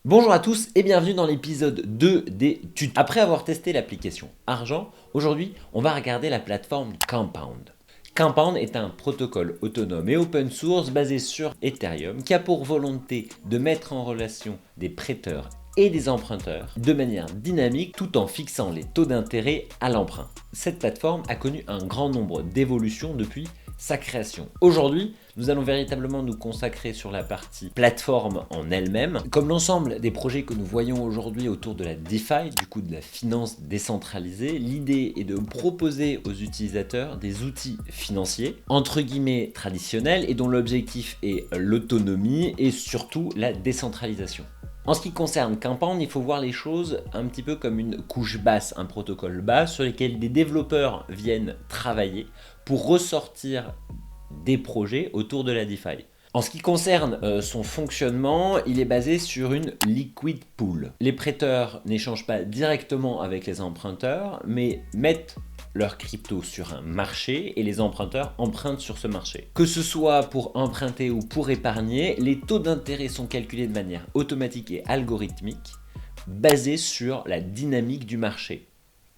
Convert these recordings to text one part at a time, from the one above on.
Bonjour à tous et bienvenue dans l'épisode 2 des tutos. Après avoir testé l'application Argent, aujourd'hui on va regarder la plateforme Compound. Compound est un protocole autonome et open source basé sur Ethereum qui a pour volonté de mettre en relation des prêteurs et des emprunteurs de manière dynamique tout en fixant les taux d'intérêt à l'emprunt. Cette plateforme a connu un grand nombre d'évolutions depuis sa création. Aujourd'hui, nous allons véritablement nous consacrer sur la partie plateforme en elle-même. Comme l'ensemble des projets que nous voyons aujourd'hui autour de la DeFi, du coup de la finance décentralisée, l'idée est de proposer aux utilisateurs des outils financiers, entre guillemets traditionnels, et dont l'objectif est l'autonomie et surtout la décentralisation. En ce qui concerne Compound, il faut voir les choses un petit peu comme une couche basse, un protocole bas sur lequel des développeurs viennent travailler pour ressortir des projets autour de la DeFi. En ce qui concerne son fonctionnement, il est basé sur une liquid pool. Les prêteurs n'échangent pas directement avec les emprunteurs, mais mettent leur crypto sur un marché et les emprunteurs empruntent sur ce marché. Que ce soit pour emprunter ou pour épargner, les taux d'intérêt sont calculés de manière automatique et algorithmique, basés sur la dynamique du marché,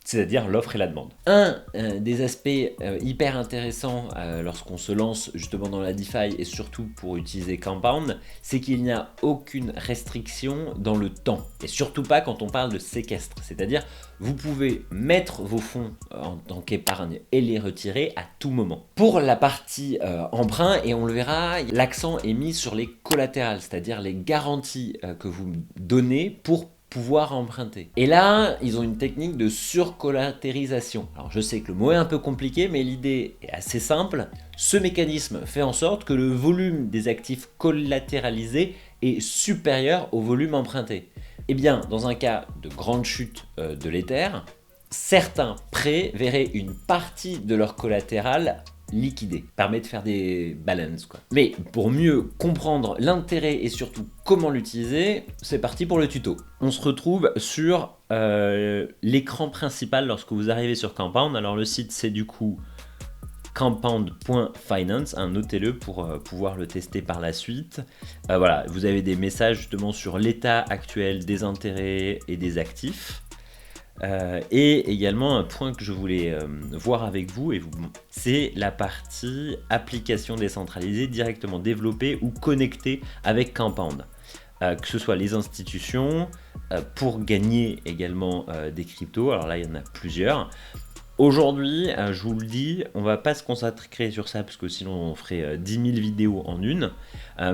c'est-à-dire l'offre et la demande. Un des aspects hyper intéressants lorsqu'on se lance justement dans la DeFi et surtout pour utiliser Compound, c'est qu'il n'y a aucune restriction dans le temps. Et surtout pas quand on parle de séquestre, c'est-à-dire vous pouvez mettre vos fonds en tant qu'épargne et les retirer à tout moment. Pour la partie emprunt, et on le verra, l'accent est mis sur les collatérales, c'est-à-dire les garanties que vous donnez pour pouvoir emprunter. Et là, ils ont une technique de surcollatéralisation. Alors je sais que le mot est un peu compliqué, mais l'idée est assez simple. Ce mécanisme fait en sorte que le volume des actifs collatéralisés est supérieur au volume emprunté. Eh bien, dans un cas de grande chute de l'Ether, certains prêts verraient une partie de leur collatéral liquidé, permet de faire des balances quoi. Mais pour mieux comprendre l'intérêt et surtout comment l'utiliser, c'est parti pour le tuto. On se retrouve sur l'écran principal lorsque vous arrivez sur Compound. Alors le site c'est du coup compound.finance, notez-le pour pouvoir le tester par la suite. Voilà, vous avez des messages justement sur l'état actuel des intérêts et des actifs. Et également un point que je voulais voir avec vous, c'est la partie application décentralisée directement développée ou connectée avec Compound. Que ce soit les institutions, pour gagner également des cryptos, alors là il y en a plusieurs. Aujourd'hui, je vous le dis, on va pas se concentrer sur ça parce que sinon on ferait 10 000 vidéos en une,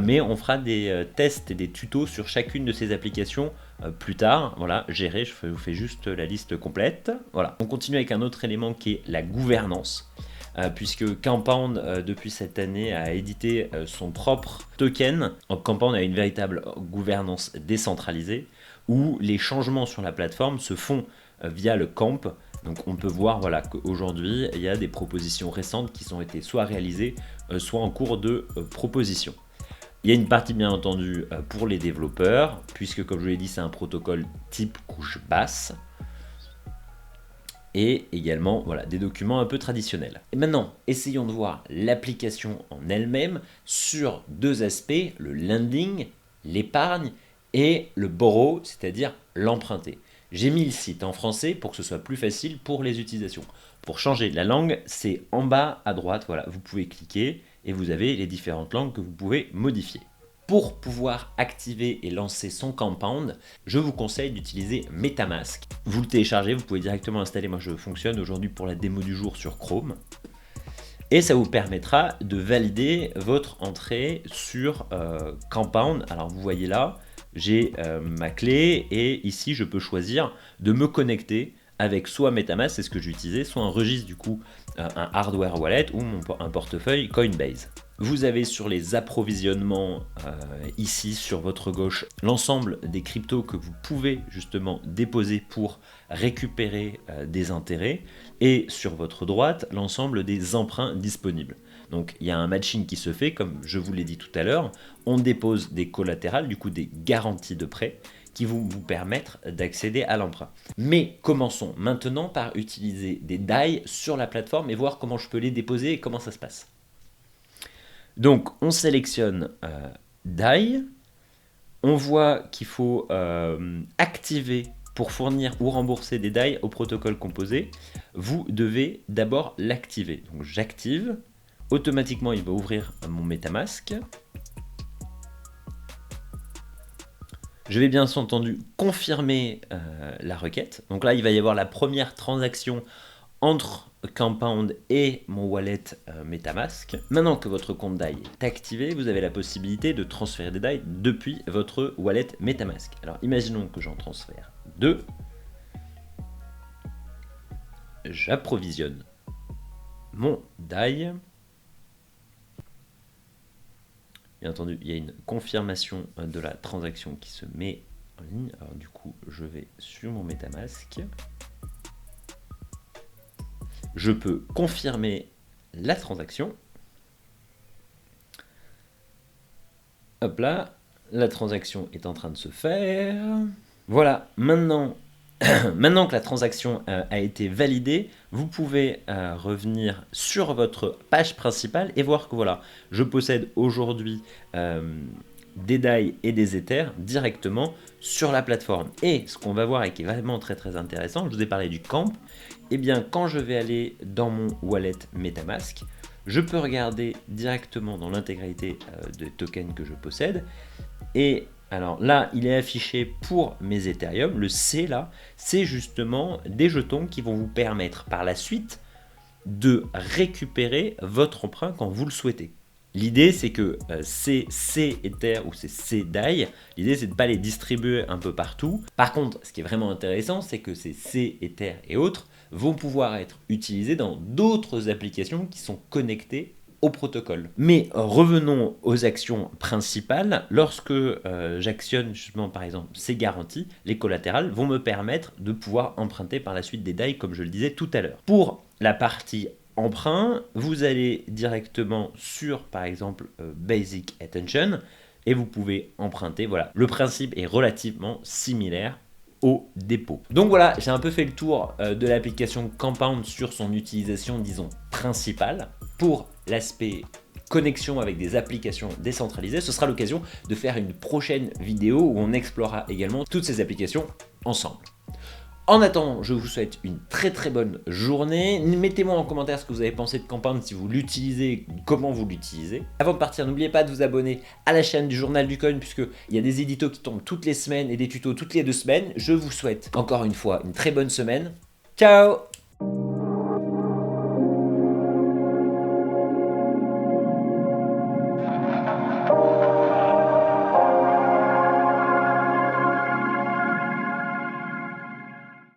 mais on fera des tests et des tutos sur chacune de ces applications plus tard. Voilà, gérer, je vous fais juste la liste complète. Voilà, on continue avec un autre élément qui est la gouvernance. Puisque Compound, depuis cette année, a édité son propre token. Compound a une véritable gouvernance décentralisée où les changements sur la plateforme se font via le camp. Donc on peut voir voilà, qu'aujourd'hui, il y a des propositions récentes qui ont été soit réalisées, soit en cours de proposition. Il y a une partie bien entendu pour les développeurs, puisque comme je l'ai dit, c'est un protocole type couche basse. Et également voilà, des documents un peu traditionnels. Et maintenant, essayons de voir l'application en elle-même sur deux aspects, le lending, l'épargne, et le borrow, c'est-à-dire l'emprunter. J'ai mis le site en français pour que ce soit plus facile pour les utilisations. Pour changer la langue, c'est en bas à droite, voilà, vous pouvez cliquer et vous avez les différentes langues que vous pouvez modifier. Pour pouvoir activer et lancer son Compound, je vous conseille d'utiliser MetaMask. Vous le téléchargez, vous pouvez directement l'installer, moi je fonctionne aujourd'hui pour la démo du jour sur Chrome. Et ça vous permettra de valider votre entrée sur Compound. Alors vous voyez là, j'ai ma clé et ici je peux choisir de me connecter avec soit MetaMask, c'est ce que j'utilisais, soit un registre du coup, un hardware wallet ou un portefeuille Coinbase. Vous avez sur les approvisionnements ici sur votre gauche l'ensemble des cryptos que vous pouvez justement déposer pour récupérer des intérêts et sur votre droite l'ensemble des emprunts disponibles. Donc il y a un matching qui se fait comme je vous l'ai dit tout à l'heure, on dépose des collatérales, du coup des garanties de prêt qui vont vous permettre d'accéder à l'emprunt. Mais commençons maintenant par utiliser des DAI sur la plateforme et voir comment je peux les déposer et comment ça se passe. Donc on sélectionne DAI, on voit qu'il faut activer pour fournir ou rembourser des DAI au protocole composé. Vous devez d'abord l'activer. Donc j'active. Automatiquement, il va ouvrir mon MetaMask. Je vais bien entendu confirmer la requête. Donc là, il va y avoir la première transaction entre Compound et mon wallet MetaMask. Maintenant que votre compte DAI est activé, vous avez la possibilité de transférer des DAI depuis votre wallet MetaMask. Alors imaginons que j'en transfère 2. J'approvisionne mon DAI. Bien entendu, il y a une confirmation de la transaction qui se met en ligne. Alors du coup, je vais sur mon MetaMask. Je peux confirmer la transaction. Hop là, la transaction est en train de se faire. Voilà, maintenant que la transaction a été validée, vous pouvez revenir sur votre page principale et voir que voilà, je possède aujourd'hui des DAI et des Ethers directement sur la plateforme. Et ce qu'on va voir et qui est vraiment très très intéressant, je vous ai parlé du camp, et bien quand je vais aller dans mon wallet MetaMask, je peux regarder directement dans l'intégralité des tokens que je possède. Et alors là, il est affiché pour mes Ethereum. Le C là, c'est justement des jetons qui vont vous permettre par la suite de récupérer votre emprunt quand vous le souhaitez. L'idée, c'est que ces C Ether ou ces C DAI, l'idée, c'est de ne pas les distribuer un peu partout. Par contre, ce qui est vraiment intéressant, c'est que ces C Ether et autres vont pouvoir être utilisés dans d'autres applications qui sont connectées au protocole. Mais revenons aux actions principales. Lorsque j'actionne justement par exemple ces garanties, les collatérales vont me permettre de pouvoir emprunter par la suite des DAI comme je le disais tout à l'heure. Pour la partie emprunt, vous allez directement sur par exemple Basic Attention et vous pouvez emprunter. Voilà, le principe est relativement similaire au dépôt. Donc voilà, j'ai un peu fait le tour de l'application Compound sur son utilisation, disons, principale. Pour l'aspect connexion avec des applications décentralisées, ce sera l'occasion de faire une prochaine vidéo où on explorera également toutes ces applications ensemble. En attendant, je vous souhaite une très très bonne journée. Mettez-moi en commentaire ce que vous avez pensé de Compound, si vous l'utilisez, comment vous l'utilisez. Avant de partir, n'oubliez pas de vous abonner à la chaîne du Journal du Coin, puisqu'il y a des éditos qui tombent toutes les semaines et des tutos toutes les 2 semaines. Je vous souhaite encore une fois une très bonne semaine. Ciao!